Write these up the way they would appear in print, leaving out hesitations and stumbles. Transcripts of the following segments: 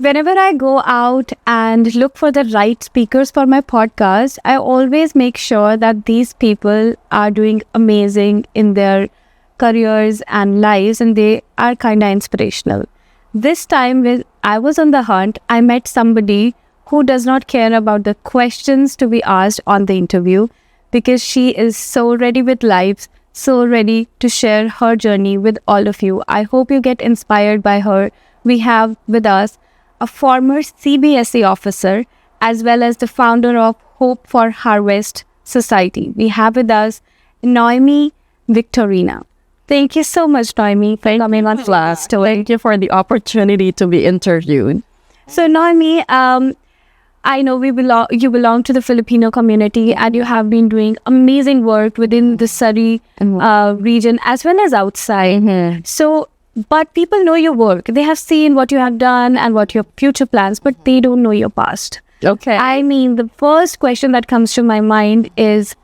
Whenever I go out and look for the right speakers for my podcast, I always make sure that these people are doing amazing in their careers and lives, and they are kind of inspirational. This time when I was on the hunt, I met somebody who does not care about the questions to be asked on the interview, because she is so ready with life, so ready to share her journey with all of you. I hope you get inspired by her. We have with us a former CBSA officer as well as the founder of Hope for Harvest Society. We have with us Noemi Victorina. Thank you so much, Noemi, for coming on class. Thank you for the opportunity to be interviewed. So, Noemi, I know you belong to the Filipino community, and you have been doing amazing work within the Surrey region as well as outside. So, but people know your work. They have seen what you have done and what your future plans, but they don't know your past. Okay. I mean, the first question that comes to my mind is,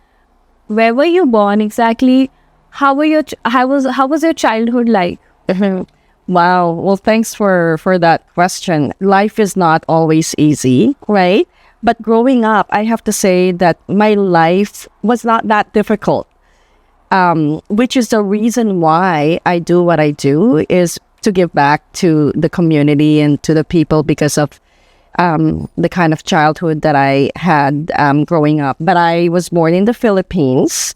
where were you born exactly? How was your childhood like? Wow. Well, thanks for that question. Life is not always easy, right? But growing up, I have to say that my life was not that difficult. Which is the reason why I do what I do, is to give back to the community and to the people because of the kind of childhood that I had growing up. But I was born in the Philippines.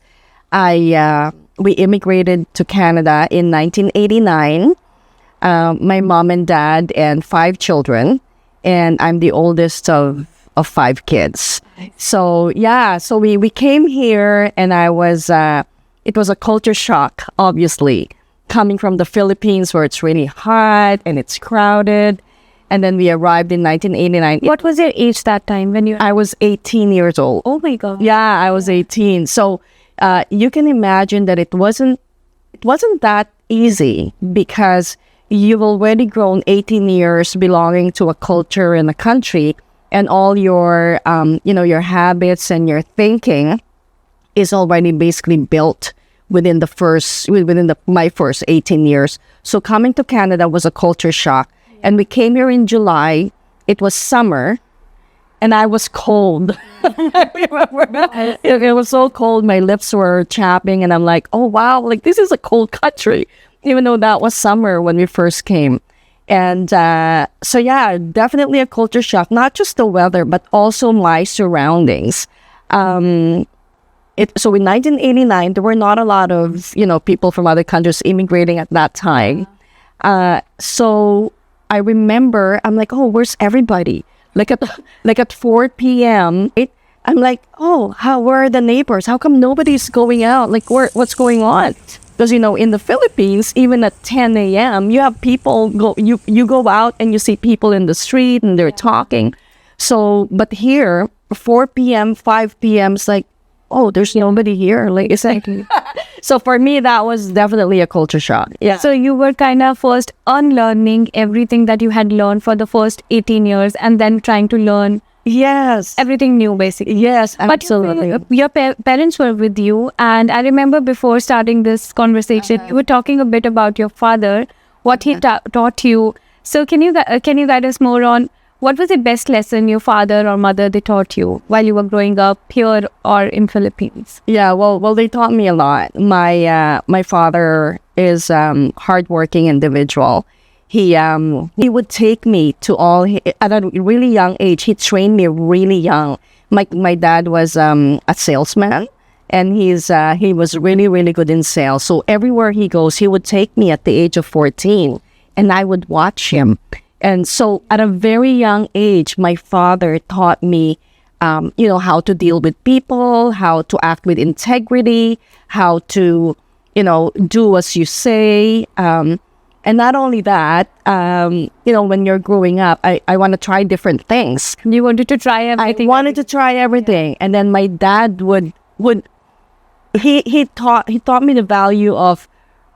We immigrated to Canada in 1989. My mom and dad and 5 children, and I'm the oldest of 5 kids. So we came here, and it was a culture shock, obviously, coming from the Philippines where it's really hot and it's crowded. And then we arrived in 1989. What was your age that time when you? I was 18 years old. Oh my God. Yeah, I was 18. So you can imagine that it wasn't that easy, because you've already grown 18 years belonging to a culture and a country, and all your your habits and your thinking is already basically built within my first 18 years. So coming to Canada was a culture shock. And we came here in July. It was summer, and I was cold. I remember it was so cold. My lips were chapping, and I'm like, oh wow, like this is a cold country, even though that was summer when we first came. And so yeah, definitely a culture shock, not just the weather, but also my surroundings. So in 1989, there were not a lot of, people from other countries immigrating at that time. So I remember, I'm like, oh, where's everybody? Like at 4 p.m., I'm like, oh, where are the neighbors? How come nobody's going out? Like, what's going on? Because, in the Philippines, even at 10 a.m., you have people you go out and you see people in the street and they're talking. So, but here, 4 p.m., 5 p.m., it's like, oh, there's nobody here. Like, exactly. So for me, that was definitely a culture shock. Yeah. So you were kind of first unlearning everything that you had learned for the first 18 years, and then trying to learn everything new, basically. Yes, absolutely. But your parents were with you, and I remember before starting this conversation, you were talking a bit about your father, what he taught you. So can you guide us more on what was the best lesson your father or mother they taught you while you were growing up here or in Philippines? Yeah, well, they taught me a lot. My father is hardworking individual. He would take me to at a really young age. He trained me really young. My dad was a salesman, and he was really, really good in sales. So everywhere he goes, he would take me at the age of 14, and I would watch him. And so at a very young age, my father taught me, how to deal with people, how to act with integrity, how to, do as you say. And not only that, when you're growing up, I want to try different things. You wanted to try everything? I wanted to try everything. And then my dad he taught me the value of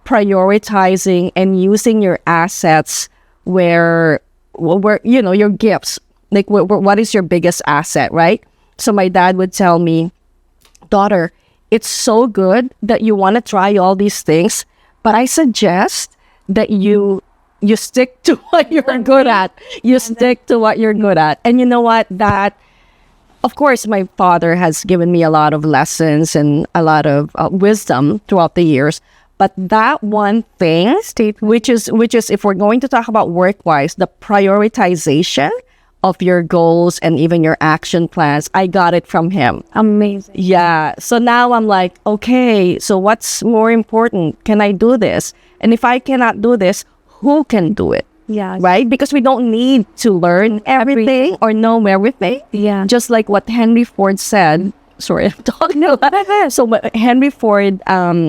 prioritizing and using your assets where your gifts, like what is your biggest asset, right? So my dad would tell me, daughter, it's so good that you want to try all these things, but I suggest that you you stick to what you're good at. You stick to what you're good at. And you know what? That, of course, my father has given me a lot of lessons and a lot of wisdom throughout the years. But that one thing, which is if we're going to talk about work-wise, the prioritization of your goals and even your action plans, I got it from him. Amazing. Yeah. So now I'm like, okay, so what's more important? Can I do this? And if I cannot do this, who can do it? Yeah. Right? Because we don't need to learn everything or know everything. Yeah. Just like what Henry Ford said. Sorry, I'm talking a lot. So Henry Ford,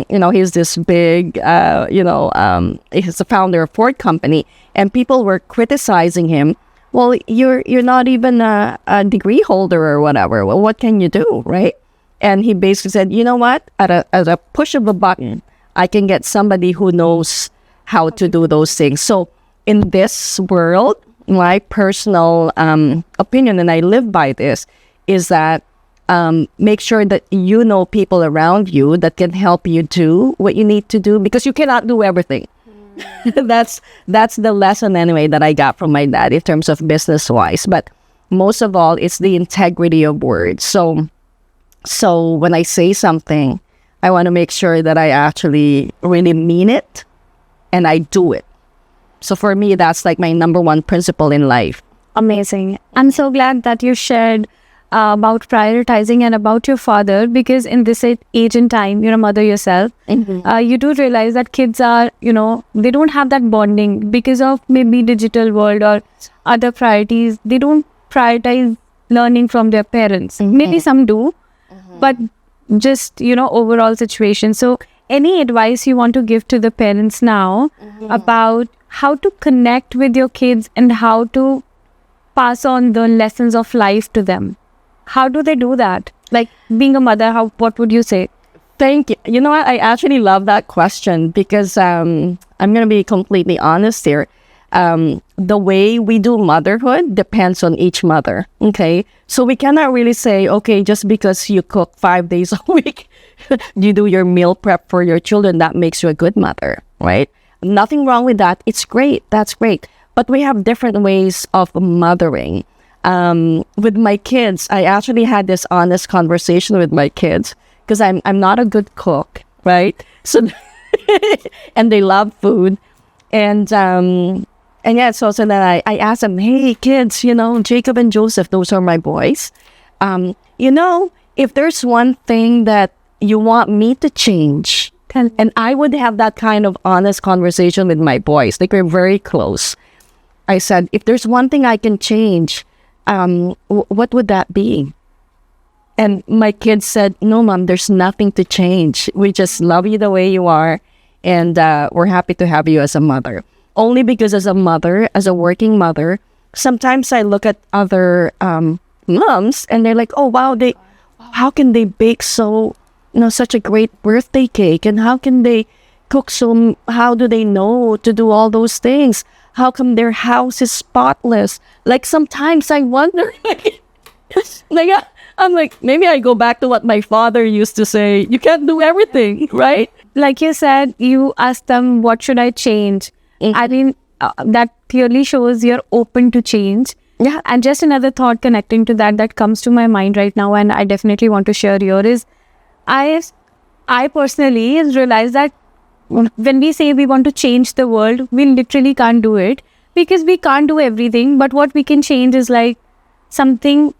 he's this big, he's the founder of Ford Company, and people were criticizing him. Well, you're not even a degree holder or whatever. Well, what can you do, right? And he basically said, you know what? At a push of a button, I can get somebody who knows how to do those things. So in this world, my personal opinion, and I live by this, is that make sure that you know people around you that can help you do what you need to do, because you cannot do everything. That's the lesson anyway that I got from my dad in terms of business wise. But most of all, it's the integrity of words. So when I say something, I want to make sure that I actually really mean it and I do it. So for me, that's like my number one principle in life. Amazing. I'm so glad that you shared about prioritizing and about your father, because in this age and time, you're a mother yourself. You do realize that kids are, they don't have that bonding because of maybe digital world or other priorities. They don't prioritize learning from their parents. Maybe some do, but just, overall situation. So any advice you want to give to the parents now about how to connect with your kids and how to pass on the lessons of life to them? How do they do that? Like being a mother, what would you say? Thank you. You know what? I actually love that question because I'm going to be completely honest here. The way we do motherhood depends on each mother. Okay. So we cannot really say, okay, just because you cook 5 days a week, you do your meal prep for your children, that makes you a good mother, right? Nothing wrong with that. It's great. That's great. But we have different ways of mothering. With my kids, I actually had this honest conversation with my kids because I'm not a good cook, right? So, and they love food. And yeah, so then I asked them, hey kids, Jacob and Joseph, those are my boys. If there's one thing that you want me to change, and I would have that kind of honest conversation with my boys, like we're very close. I said, if there's one thing I can change, what would that be? And my kids said, no, Mom, there's nothing to change. We just love you the way you are. And we're happy to have you as a mother. Only because as a mother, as a working mother, sometimes I look at other moms and they're like, oh, wow, how can they bake such a great birthday cake? And how can they cook how do they know to do all those things? How come their house is spotless? Like sometimes I wonder, I'm like, maybe I go back to what my father used to say. You can't do everything, right? Like you said, you asked them, what should I change? I mean, that clearly shows you're open to change. Yeah. And just another thought connecting to that comes to my mind right now, and I definitely want to share here is, I personally realize that when we say we want to change the world, we literally can't do it because we can't do everything. But what we can change is like something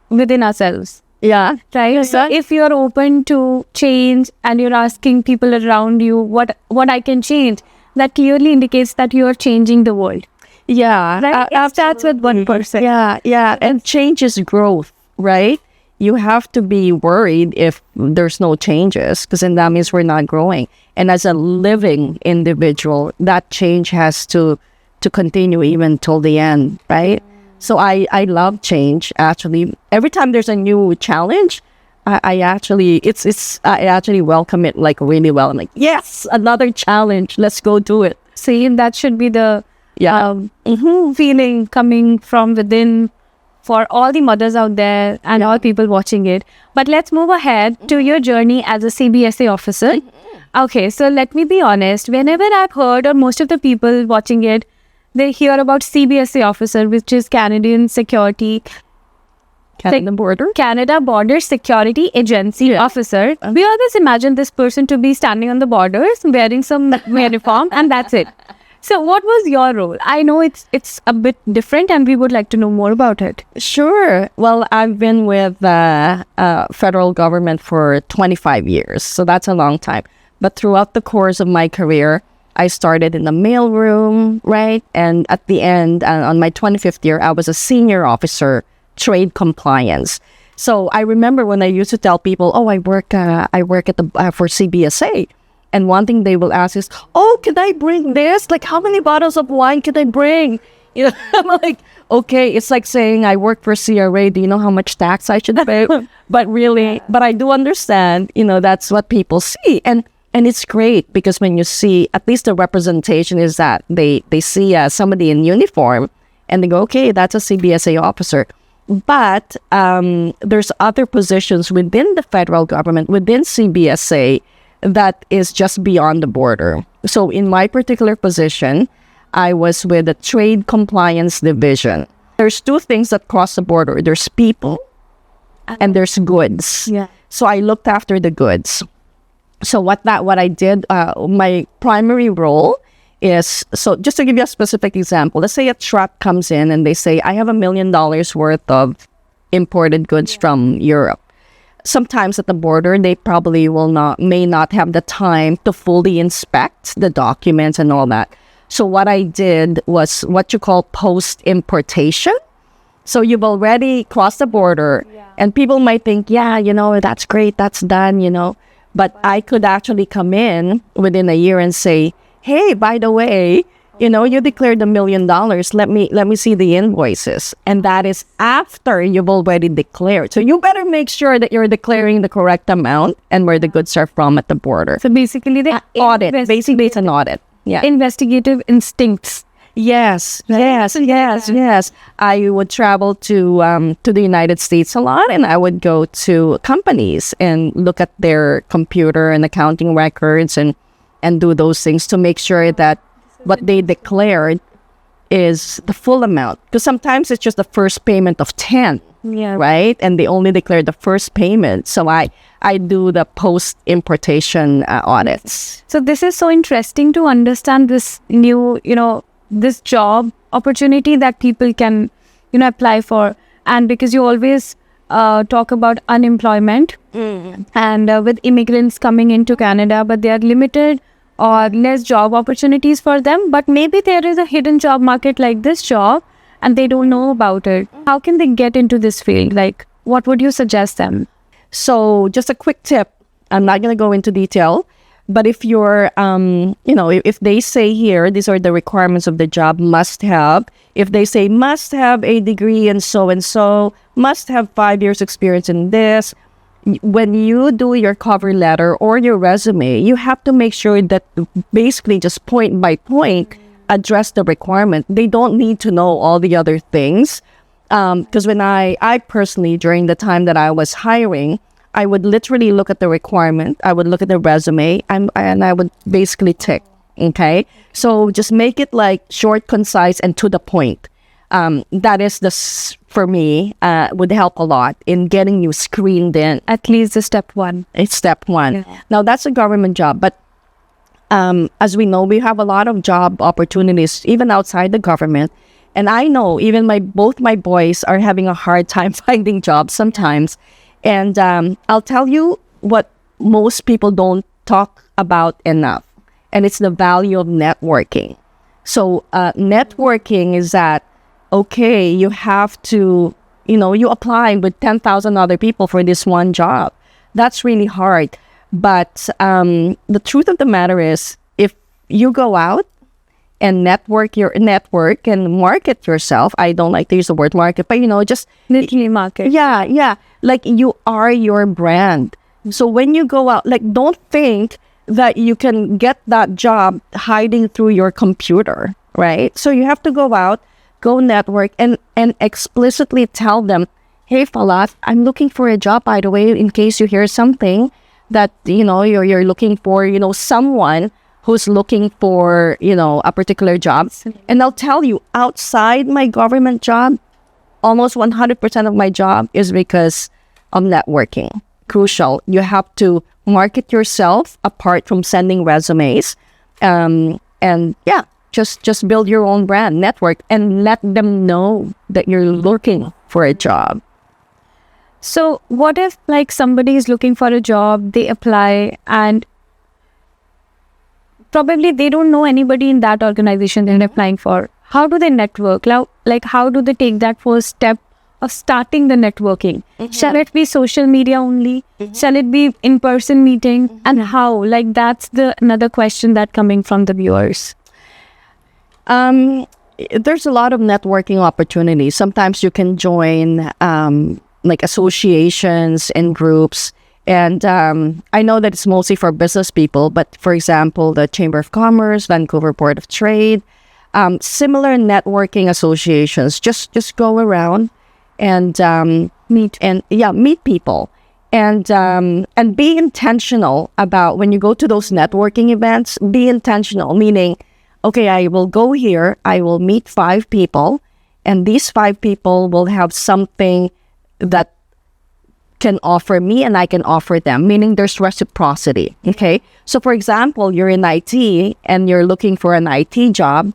within ourselves. Yeah. Right. So if you're open to change and you're asking people around you what I can change, that clearly indicates that you're changing the world. Yeah. Right. It starts with one person. Yeah. And change is growth, right? You have to be worried if there's no changes, because then that means we're not growing. And as a living individual, that change has to continue even till the end, right? So I love change. Actually, every time there's a new challenge, I actually welcome it like really well. I'm like, yes, another challenge. Let's go do it. See, that should be the feeling coming from within for all the mothers out there and all people watching it. But let's move ahead to your journey as a CBSA officer. Okay, so let me be honest. Whenever I've heard, or most of the people watching it, they hear about CBSA officer, which is Canadian Security Canada Border Security Agency officer. We always imagine this person to be standing on the borders wearing some uniform, and that's it. So what was your role? I know it's a bit different, and we would like to know more about it. Sure. Well, I've been with the federal government for 25 years, so that's a long time. But throughout the course of my career, I started in the mailroom, right? And at the end, on my 25th year, I was a senior officer, trade compliance. So I remember when I used to tell people, "Oh, I work at the for CBSA," and one thing they will ask is, "Oh, can I bring this? Like, how many bottles of wine can I bring?" You know, I'm like, okay, it's like saying I work for CRA. Do you know how much tax I should pay? But really, but I do understand. You know, that's what people see, and it's great because when you see, at least the representation is that they see somebody in uniform, and they go, "Okay, that's a CBSA officer." But there's other positions within the federal government, within CBSA, that is just beyond the border. So in my particular position, I was with the Trade Compliance Division. There's two things that cross the border. There's people and there's goods. Yeah. So I looked after the goods. So what I did, my primary role is, so just to give you a specific example, let's say a truck comes in and they say, "I have $1 million worth of imported goods from Europe." Sometimes at the border, they probably may not have the time to fully inspect the documents and all that. So what I did was what you call post-importation. So you've already crossed the border, and people might think, "Yeah, you know, that's great, that's done, you know." But I could actually come in within a year and say, "Hey, by the way, you know, you declared $1 million. Let me see the invoices." And that is after you've already declared. So you better make sure that you're declaring the correct amount and where the goods are from at the border. So basically, the Audit. Basically, it's an audit. Yeah. Investigative instincts. Yes. I would travel to the United States a lot, and I would go to companies and look at their computer and accounting records and do those things to make sure that what they declared is the full amount. Because sometimes it's just the first payment of 10, right? And they only declare the first payment. So I do the post-importation audits. So this is so interesting to understand this new, this job opportunity that people can, apply for. And because you always talk about unemployment and with immigrants coming into Canada, but they are limited or less job opportunities for them. But maybe there is a hidden job market like this job and they don't know about it. How can they get into this field? Like, what would you suggest them? So just a quick tip. I'm not going to go into detail. But if you're, if they say here, these are the requirements of the job, must have. If they say must have a degree in so-and-so, must have 5 years experience in this, when you do your cover letter or your resume, you have to make sure that basically just point by point address the requirement. They don't need to know all the other things. Because when I personally, during the time that I was hiring, I would literally look at the requirement. I would look at the resume and I would basically tick. Okay. So just make it like short, concise, and to the point. That is for me, would help a lot in getting you screened in. At least the step one. It's step one. Yeah. Now that's a government job, but as we know, we have a lot of job opportunities even outside the government. And I know even both my boys are having a hard time finding jobs sometimes. And I'll tell you what most people don't talk about enough, and it's the value of networking. So networking is that, okay, you have to, you apply with 10,000 other people for this one job. That's really hard. But the truth of the matter is, if you go out and network and market yourself. I don't like to use the word market, but just literally market. Yeah. Like you are your brand. So when you go out, like don't think that you can get that job hiding through your computer, right? So you have to go out, go network and explicitly tell them, "Hey Falat, I'm looking for a job, by the way, in case you hear something that, you're looking for, someone who's looking for, a particular job. And I'll tell you, outside my government job, almost 100% of my job is because of networking. Crucial. You have to market yourself apart from sending resumes. And yeah, just build your own brand, network, and let them know that you're looking for a job. So what if like somebody is looking for a job, they apply, and probably they don't know anybody in that organization they're applying for? How do they network? Like how do they take that first step of starting the networking? Shall it be social media only? Shall it be in-person meeting? And how? Like that's another question that coming from the viewers. There's a lot of networking opportunities. Sometimes you can join like associations and groups. And I know that it's mostly for business people, but for example, the Chamber of Commerce, Vancouver Board of Trade, similar networking associations, just go around and meet people. And be intentional about when you go to those networking events. Be intentional, meaning, okay, I will go here, I will meet 5 people, and these 5 people will have something that can offer me and I can offer them, meaning there's reciprocity. Okay, so for example, you're in IT and you're looking for an IT job.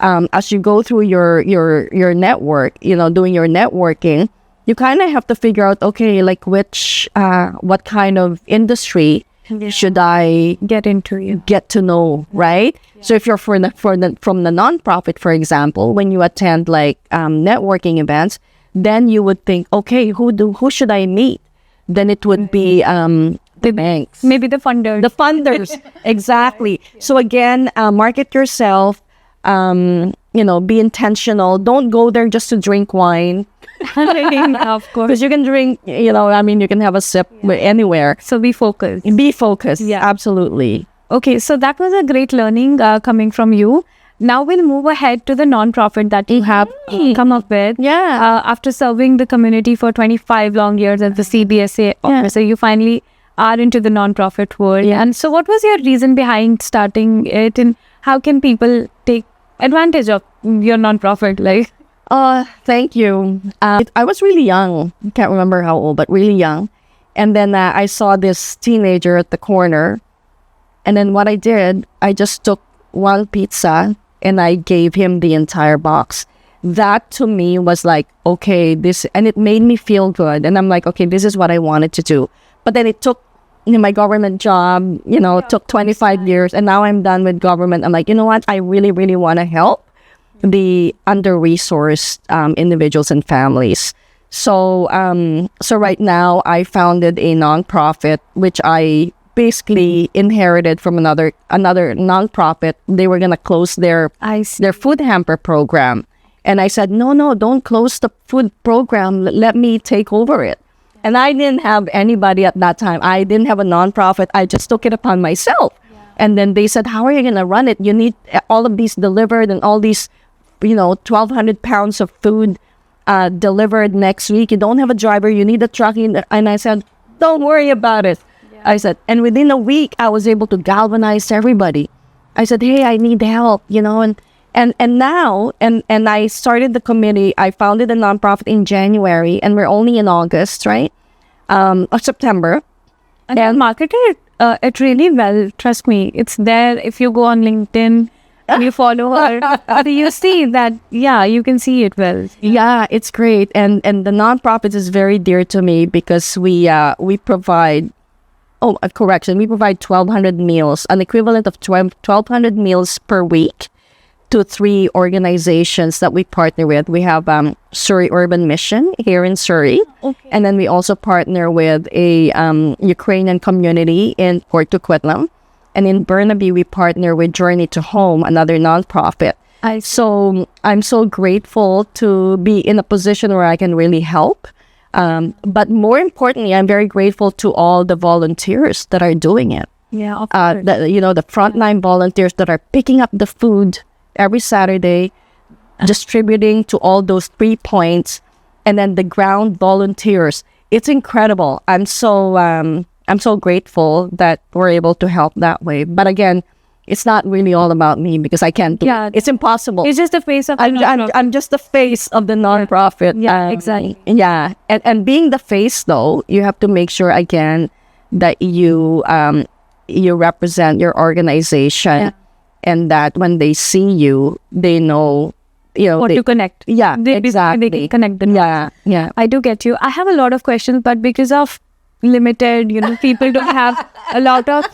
As you go through your network, doing your networking, you kind of have to figure out, okay, like what kind of industry should I Get to know, right? So if you're from the nonprofit, for example, when you attend like networking events, then you would think, okay, who should I meet? Then it would be the banks, maybe the funders. Exactly. So again, market yourself. Be intentional. Don't go there just to drink wine. Of course. Because you can drink, you can have a sip anywhere. So be focused. Be focused. Yeah. Absolutely. Okay, so that was a great learning coming from you. Now we'll move ahead to the nonprofit that you have come up with. Yeah. After serving the community for 25 long years as the CBSA officer, you finally are into the nonprofit world. Yeah. And so what was your reason behind starting it, and how can people take advantage of your nonprofit? Thank you. I was really young. I can't remember how old, but really young. And then I saw this teenager at the corner. And then what I did, I just took one pizza and I gave him the entire box. That to me was like, okay, and it made me feel good. And I'm like, okay, this is what I wanted to do. But then it took my government job, took 25 years, and now I'm done with government. I'm like, you know what? I really, really want to help the under-resourced individuals and families. So right now I founded a nonprofit, which I basically inherited from another nonprofit. They were gonna close their food hamper program, and I said, no, don't close the food program. Let me take over it. And I didn't have anybody at that time. I didn't have a nonprofit. I just took it upon myself. Yeah. And then they said, how are you going to run it? You need all of these delivered and all these, 1,200 pounds of food delivered next week. You don't have a driver. You need a truck. And I said, don't worry about it. Yeah. I said, and within a week, I was able to galvanize everybody. I said, hey, I need help, and now, I started the committee. I founded a nonprofit in January, and we're only in August, right? Of September. And marketed it really well. Trust me, it's there. If you go on LinkedIn and you follow her, you see that, you can see it well. Yeah, it's great. And the nonprofit is very dear to me because we provide, we provide 1,200 meals, an equivalent of 1,200 meals per week to 3 organizations that we partner with. We have Surrey Urban Mission here in Surrey. Okay. And then we also partner with a Ukrainian community in Port Coquitlam. And in Burnaby, we partner with Journey to Home, another nonprofit. So I'm so grateful to be in a position where I can really help. But more importantly, I'm very grateful to all the volunteers that are doing it. Yeah, of course. The frontline volunteers that are picking up the food every Saturday, distributing to all those 3 points, and then the ground volunteers. It's incredible. I'm so grateful that we're able to help that way. But again, it's not really all about me because I can't do Yeah. it. It's impossible. It's just the face of the I'm nonprofit. just the face of the nonprofit. Yeah, exactly. Yeah, and being the face though, you have to make sure again that you represent your organization, Yeah. and that when they see you, they know, Or to connect. yeah, They exactly. can connect the Yeah. I do get you. I have a lot of questions, but because of limited, people don't have a lot of,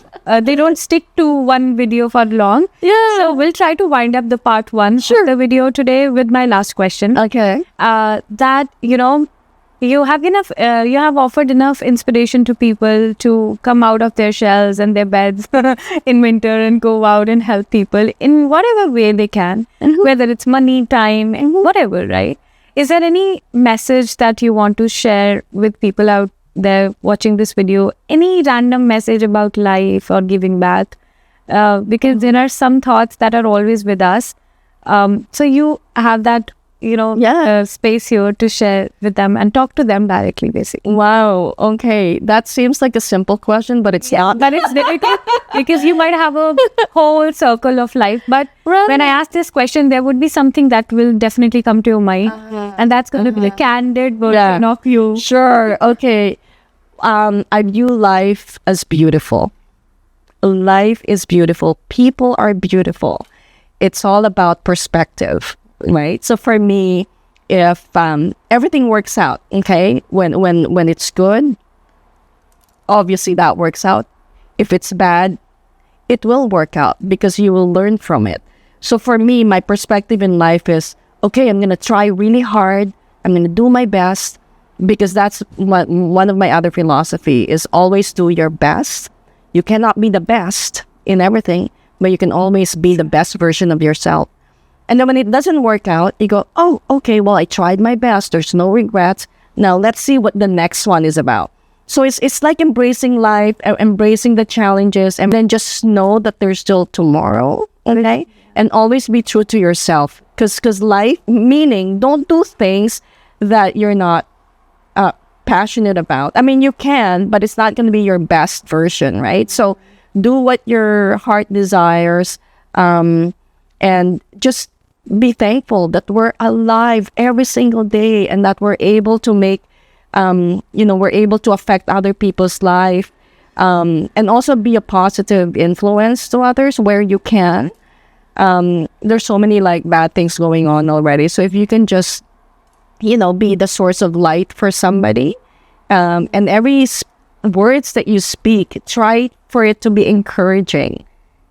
they don't stick to one video for long. Yeah. So we'll try to wind up the part one of the video today with my last question. Okay. That, you have offered enough inspiration to people to come out of their shells and their beds in winter and go out and help people in whatever way they can, whether it's money, time, whatever, right? Is there any message that you want to share with people out there watching this video? Any random message about life or giving back? Because there are some thoughts that are always with us. So you have that, space here to share with them and talk to them directly, basically. Wow. Okay. That seems like a simple question, but it's not. But it's difficult because you might have a whole circle of life. But when I ask this question, there would be something that will definitely come to your mind. And that's going to be the candid version of you. Sure. Okay. I view life as beautiful. Life is beautiful. People are beautiful. It's all about perspective, right? So for me, if everything works out, okay, when it's good, obviously that works out. If it's bad, it will work out because you will learn from it. So for me, my perspective in life is, okay, I'm going to try really hard. I'm going to do my best, because that's one of my other philosophy is always do your best. You cannot be the best in everything, but you can always be the best version of yourself. And then when it doesn't work out, you go, oh, okay, well, I tried my best. There's no regrets. Now let's see what the next one is about. So it's like embracing life, embracing the challenges, and then just know that there's still tomorrow, okay? And always be true to yourself. Because life, meaning don't do things that you're not passionate about. I mean, you can, but it's not going to be your best version, right? So do what your heart desires, and just be thankful that we're alive every single day and that we're able to make, we're able to affect other people's life, and also be a positive influence to others where you can. There's so many like bad things going on already. So if you can just, be the source of light for somebody, and every words that you speak, try for it to be encouraging.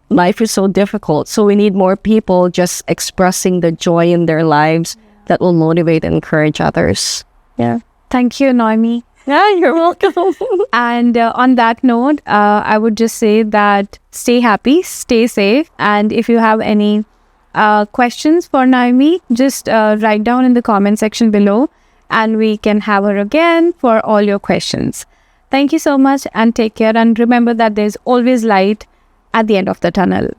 Life is so difficult, so we need more people just expressing the joy in their lives that will motivate and encourage others. Yeah. Thank you, Noemi. Yeah, you're welcome. And on that note, I would just say that stay happy, stay safe. And if you have any questions for Noemi, just write down in the comment section below and we can have her again for all your questions. Thank you so much and take care. And remember that there's always light at the end of the tunnel.